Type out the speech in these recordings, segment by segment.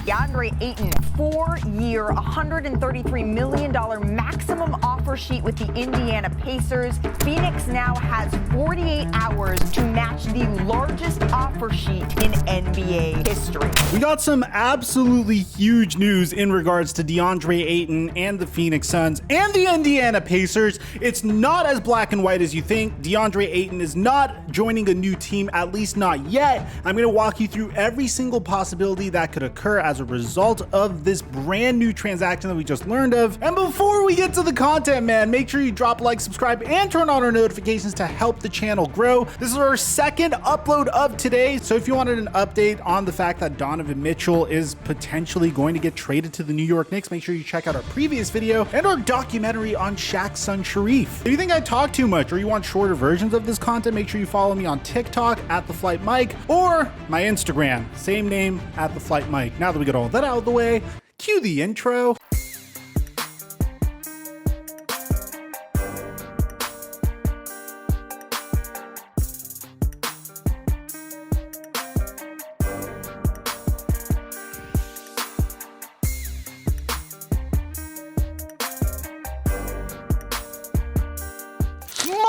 Deandre Ayton, 4-year, $133 million maximum offer sheet with the Indiana Pacers. Phoenix now has 48 hours to match the largest offer sheet in NBA history. We got some absolutely huge news in regards to Deandre Ayton and the Phoenix Suns and the Indiana Pacers. It's not as black and white as you think. Deandre Ayton is not joining a new team, at least not yet. I'm going to walk you through every single possibility that could occur as a result of this brand new transaction that we just learned of. And before we get to the content, man, make sure you drop a like, subscribe, and turn on our notifications to help the channel grow. This is our second upload of today. So if you wanted an update on the fact that Donovan Mitchell is potentially going to get traded to the New York Knicks, make sure you check out our previous video and our documentary on Shaq's son Sharif. If you think I talk too much or you want shorter versions of this content, make sure you follow me on TikTok at TheFlightMike or my Instagram, same name, at TheFlightMike. Now that we got all that out of the way, cue the intro.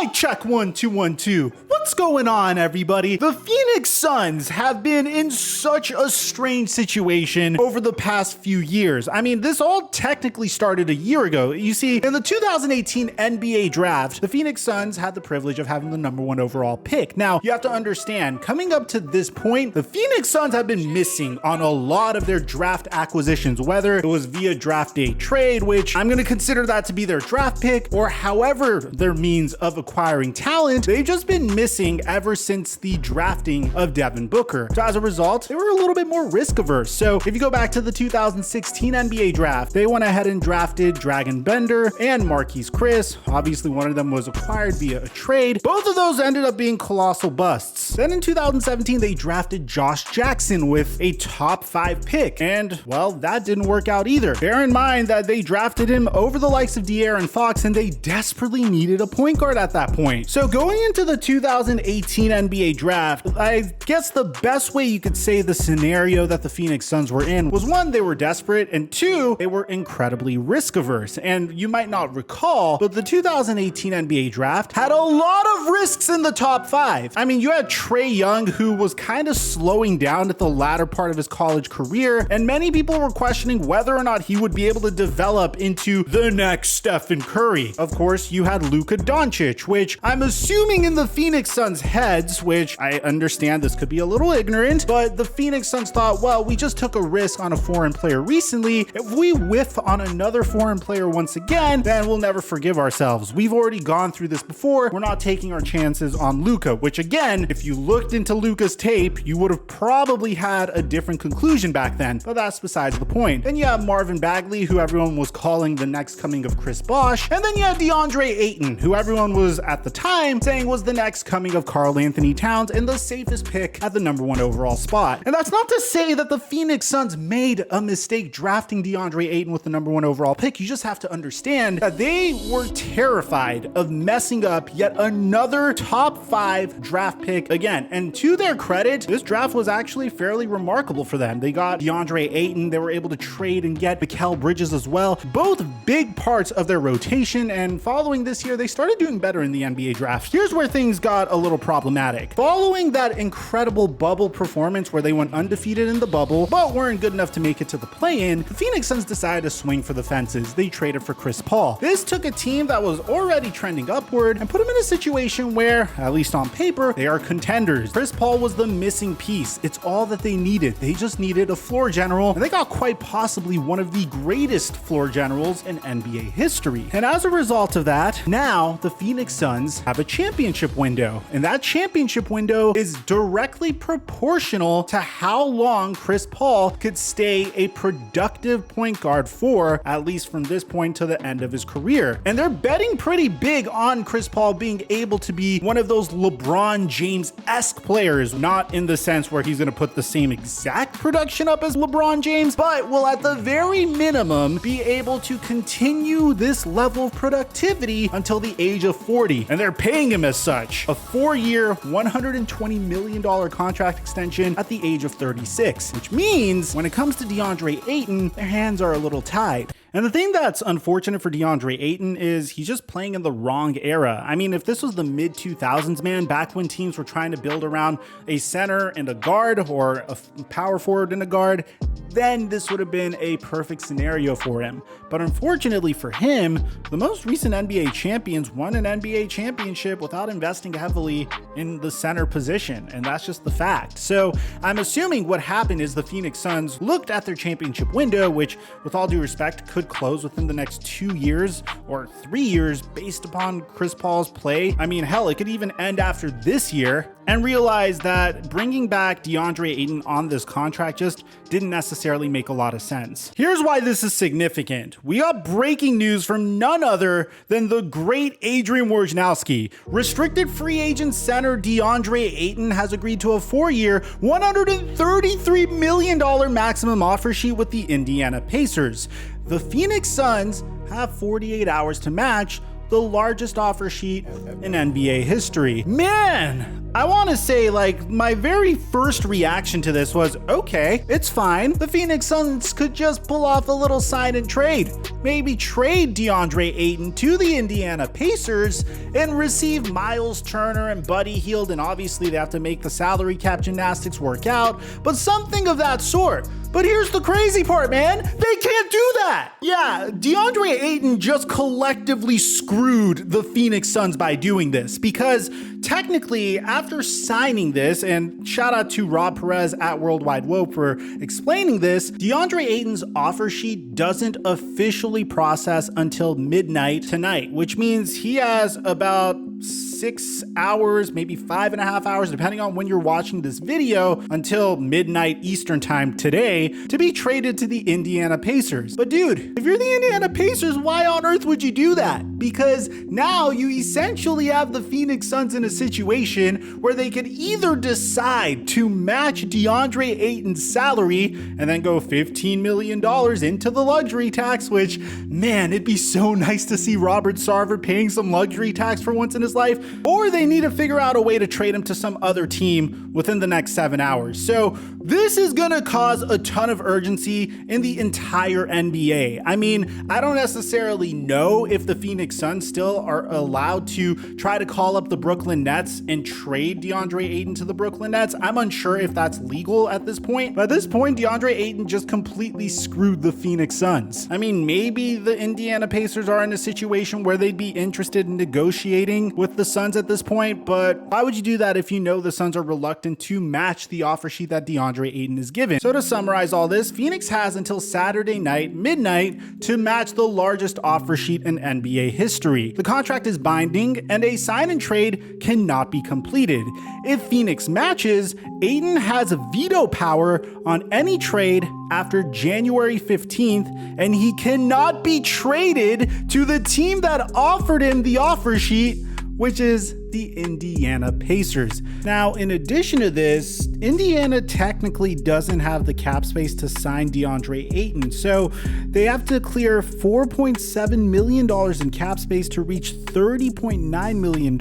Mic check 1 2 1 2. What's going on, everybody? The Phoenix Suns have been in such a strange situation over the past few years. I mean, this all technically started a year ago. You see, in the 2018 NBA draft, the Phoenix Suns had the privilege of having the #1 overall pick. Now, you have to understand, coming up to this point, the Phoenix Suns have been missing on a lot of their draft acquisitions, whether it was via draft day trade, which I'm going to consider that to be their draft pick, or however their means of acquiring talent. They've just been missing ever since the drafting of Devin Booker. So as a result, they were a little bit more risk averse. So if you go back to the 2016 NBA draft, they went ahead and drafted Dragon Bender and Marquise Chris. Obviously, one of them was acquired via a trade. Both of those ended up being colossal busts. Then in 2017, they drafted Josh Jackson with a top 5 pick. And well, that didn't work out either. Bear in mind that they drafted him over the likes of De'Aaron Fox, and they desperately needed a point guard at that point. So going into the 2018 NBA draft, I guess the best way you could say the scenario that the Phoenix Suns were in was, one, they were desperate, and two, they were incredibly risk averse. And you might not recall, but the 2018 NBA draft had a lot of risks in the top 5. I mean, you had Trae Young, who was kind of slowing down at the latter part of his college career, and many people were questioning whether or not he would be able to develop into the next Stephen Curry. Of course, you had Luka Doncic, which I'm assuming in the Phoenix Suns heads, which I understand this could be a little ignorant, but the Phoenix Suns thought, well, we just took a risk on a foreign player recently. If we whiff on another foreign player once again, then we'll never forgive ourselves. We've already gone through this before. We're not taking our chances on Luka, which again, if you looked into Luka's tape, you would have probably had a different conclusion back then, but that's besides the point. Then you have Marvin Bagley, who everyone was calling the next coming of Chris Bosh, and then you have Deandre Ayton, who everyone was at the time saying was the next coming of Karl Anthony Towns and the safest pick at the #1 overall spot. And that's not to say that the Phoenix Suns made a mistake drafting Deandre Ayton with the #1 overall pick. You just have to understand that they were terrified of messing up yet another top 5 draft pick again. And to their credit, this draft was actually fairly remarkable for them. They got Deandre Ayton. They were able to trade and get Mikal Bridges as well. Both big parts of their rotation. And following this year, they started doing better in the NBA draft. Here's where things got a little problematic. Following that incredible bubble performance where they went undefeated in the bubble, but weren't good enough to make it to the play-in, the Phoenix Suns decided to swing for the fences. They traded for Chris Paul. This took a team that was already trending upward and put them in a situation where, at least on paper, they are contenders. Chris Paul was the missing piece. It's all that they needed. They just needed a floor general, and they got quite possibly one of the greatest floor generals in NBA history. And as a result of that, now the Phoenix Suns have a championship window, and that championship window is directly proportional to how long Chris Paul could stay a productive point guard for, at least from this point to the end of his career. And they're betting pretty big on Chris Paul being able to be one of those LeBron James-esque players, not in the sense where he's going to put the same exact production up as LeBron James, but will at the very minimum be able to continue this level of productivity until the age of 40. And they're paying him as such. A 4-year, $120 million contract extension at the age of 36, which means when it comes to Deandre Ayton, their hands are a little tied. And the thing that's unfortunate for Deandre Ayton is he's just playing in the wrong era. I mean, if this was the mid-2000s, man, back when teams were trying to build around a center and a guard or a power forward and a guard, then this would have been a perfect scenario for him. But unfortunately for him, the most recent NBA champions won an NBA championship without investing heavily in the center position, and that's just the fact. So I'm assuming what happened is the Phoenix Suns looked at their championship window, which with all due respect could close within the next 2 years or 3 years based upon Chris Paul's play. I mean, hell, it could even end after this year, and realize that bringing back Deandre Ayton on this contract just didn't necessarily make a lot of sense. Here's why this is significant. We got breaking news from none other than the great Adrian Wojnarowski. Restricted free agent center Deandre Ayton has agreed to a 4-year, $133 million maximum offer sheet with the Indiana Pacers. The Phoenix Suns have 48 hours to match the largest offer sheet in NBA history. Man, I want to say, like, my very first reaction to this was, okay, it's fine. The Phoenix Suns could just pull off a little sign and trade. Maybe trade Deandre Ayton to the Indiana Pacers and receive Miles Turner and Buddy Hield, and obviously they have to make the salary cap gymnastics work out, but something of that sort. But here's the crazy part, man. They can't do that. Yeah, Deandre Ayton just collectively screwed the Phoenix Suns by doing this, because technically after signing this, and shout out to Rob Perez at Worldwide Woe for explaining this, Deandre Ayton's offer sheet doesn't officially process until midnight tonight, which means he has about 6 hours, maybe 5.5 hours, depending on when you're watching this video, until midnight Eastern time today to be traded to the Indiana Pacers. But dude, if you're the Indiana Pacers, why on earth would you do that? Because now you essentially have the Phoenix Suns in a situation where they could either decide to match Deandre Ayton's salary and then go $15 million into the luxury tax, which, man, it'd be so nice to see Robert Sarver paying some luxury tax for once in his life, or they need to figure out a way to trade him to some other team within the next 7 hours. So this is gonna cause a ton of urgency in the entire NBA. I mean, I don't necessarily know if the Phoenix Suns still are allowed to try to call up the Brooklyn Nets and trade Deandre Ayton to the Brooklyn Nets. I'm unsure if that's legal at this point, but at this point, Deandre Ayton just completely screwed the Phoenix Suns. I mean, maybe the Indiana Pacers are in a situation where they'd be interested in negotiating with the Suns at this point, but why would you do that if you know the Suns are reluctant to match the offer sheet that Deandre Ayton is given? So to summarize all this, Phoenix has until Saturday night, midnight, to match the largest offer sheet in NBA history. The contract is binding, and a sign and trade cannot be completed. If Phoenix matches, Ayton has veto power on any trade after January 15th, and he cannot be traded to the team that offered him the offer sheet, which is the Indiana Pacers. Now, in addition to this, Indiana technically doesn't have the cap space to sign Deandre Ayton, so they have to clear $4.7 million in cap space to reach $30.9 million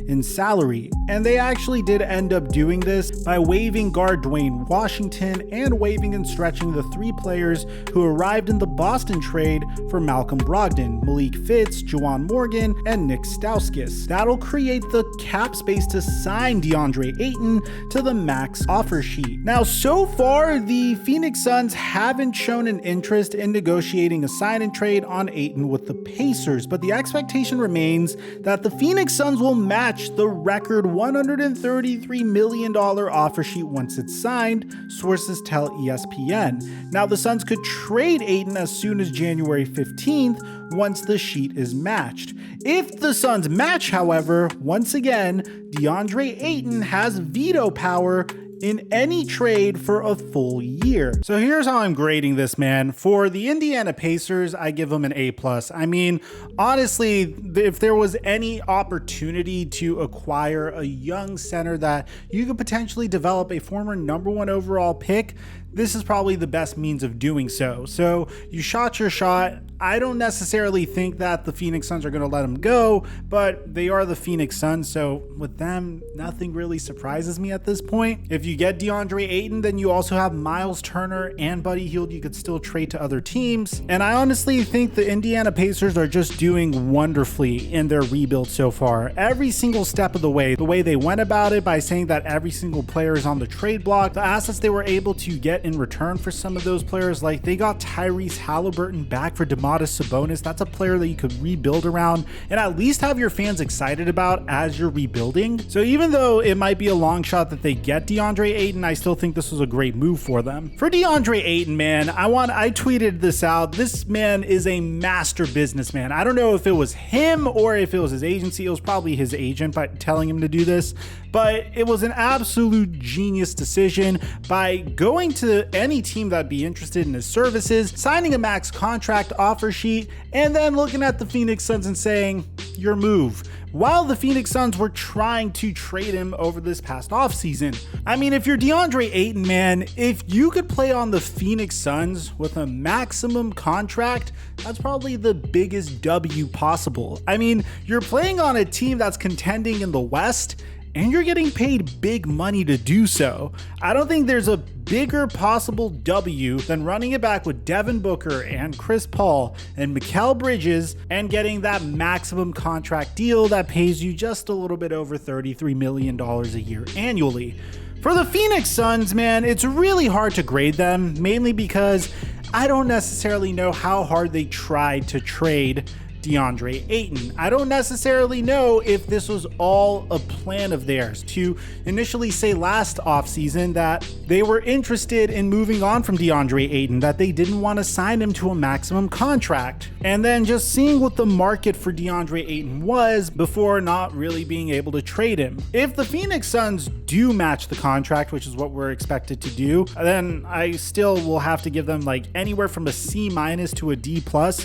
in salary. And they actually did end up doing this by waiving guard Dwayne Washington and waiving and stretching the 3 players who arrived in the Boston trade for Malcolm Brogdon, Malik Fitz, Juwan Morgan, and Nick Stauskas. That'll create the cap space to sign Deandre Ayton to the max offer sheet. Now, so far, the Phoenix Suns haven't shown an interest in negotiating a sign and trade on Ayton with the Pacers, but the expectation remains that the Phoenix Suns will match the record $133 million offer sheet once it's signed, sources tell ESPN. Now, the Suns could trade Ayton as soon as January 15th once the sheet is matched. If the Suns match, however, once again, Deandre Ayton has veto power in any trade for a full year. So here's how I'm grading this, man. For the Indiana Pacers, I give them an A+. I mean, honestly, if there was any opportunity to acquire a young center that you could potentially develop a former #1 overall pick, this is probably the best means of doing so. So you shot your shot. I don't necessarily think that the Phoenix Suns are going to let him go, but they are the Phoenix Suns, so with them, nothing really surprises me at this point. If you get Deandre Ayton, then you also have Miles Turner and Buddy Hield you could still trade to other teams, and I honestly think the Indiana Pacers are just doing wonderfully in their rebuild so far. Every single step of the way they went about it by saying that every single player is on the trade block, the assets they were able to get in return for some of those players, like they got Tyrese Halliburton back for Deandre Sabonis. That's a player that you could rebuild around and at least have your fans excited about as you're rebuilding. So even though it might be a long shot that they get Deandre Ayton, I still think this was a great move for them. For Deandre Ayton, man, I tweeted this out. This man is a master businessman. I don't know if it was him or if it was his agency. It was probably his agent by telling him to do this, but it was an absolute genius decision by going to any team that'd be interested in his services, signing a max contract offer sheet, and then looking at the Phoenix Suns and saying, your move, while the Phoenix Suns were trying to trade him over this past offseason. I mean, if you're Deandre Ayton, man, if you could play on the Phoenix Suns with a maximum contract, that's probably the biggest W possible. I mean, you're playing on a team that's contending in the West, and you're getting paid big money to do so. I don't think there's a bigger possible W than running it back with Devin Booker and Chris Paul and Mikal Bridges and getting that maximum contract deal that pays you just a little bit over $33 million a year annually. For the Phoenix Suns, man, it's really hard to grade them, mainly because I don't necessarily know how hard they tried to trade Deandre Ayton. I don't necessarily know if this was all a plan of theirs to initially say last offseason that they were interested in moving on from Deandre Ayton, that they didn't want to sign him to a maximum contract, and then just seeing what the market for Deandre Ayton was before not really being able to trade him. If the Phoenix Suns do match the contract, which is what we're expected to do, then I still will have to give them like anywhere from a C- to a D+,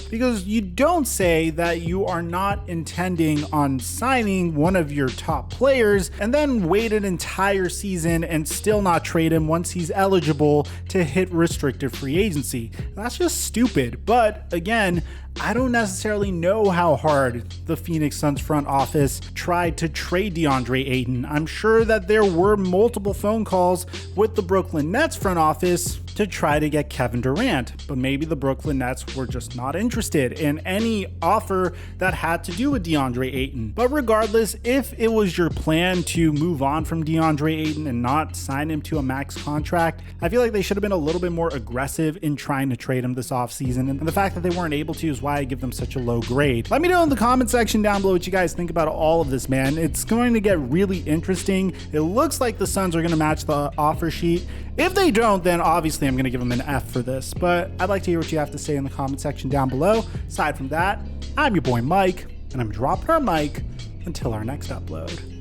because you don't say that you are not intending on signing one of your top players and then wait an entire season and still not trade him once he's eligible to hit restricted free agency. That's just stupid. But again, I don't necessarily know how hard the Phoenix Suns front office tried to trade Deandre Ayton. I'm sure that there were multiple phone calls with the Brooklyn Nets front office to try to get Kevin Durant, but maybe the Brooklyn Nets were just not interested in any offer that had to do with Deandre Ayton. But regardless, if it was your plan to move on from Deandre Ayton and not sign him to a max contract, I feel like they should have been a little bit more aggressive in trying to trade him this offseason, and the fact that they weren't able to is why I give them such a low grade. Let me know in the comment section down below what you guys think about all of this, man. It's going to get really interesting. It looks like the Suns are going to match the offer sheet. If they don't, then obviously I'm going to give them an F for this, but I'd like to hear what you have to say in the comment section down below. Aside from that, I'm your boy Mike, and I'm dropping our mic until our next upload.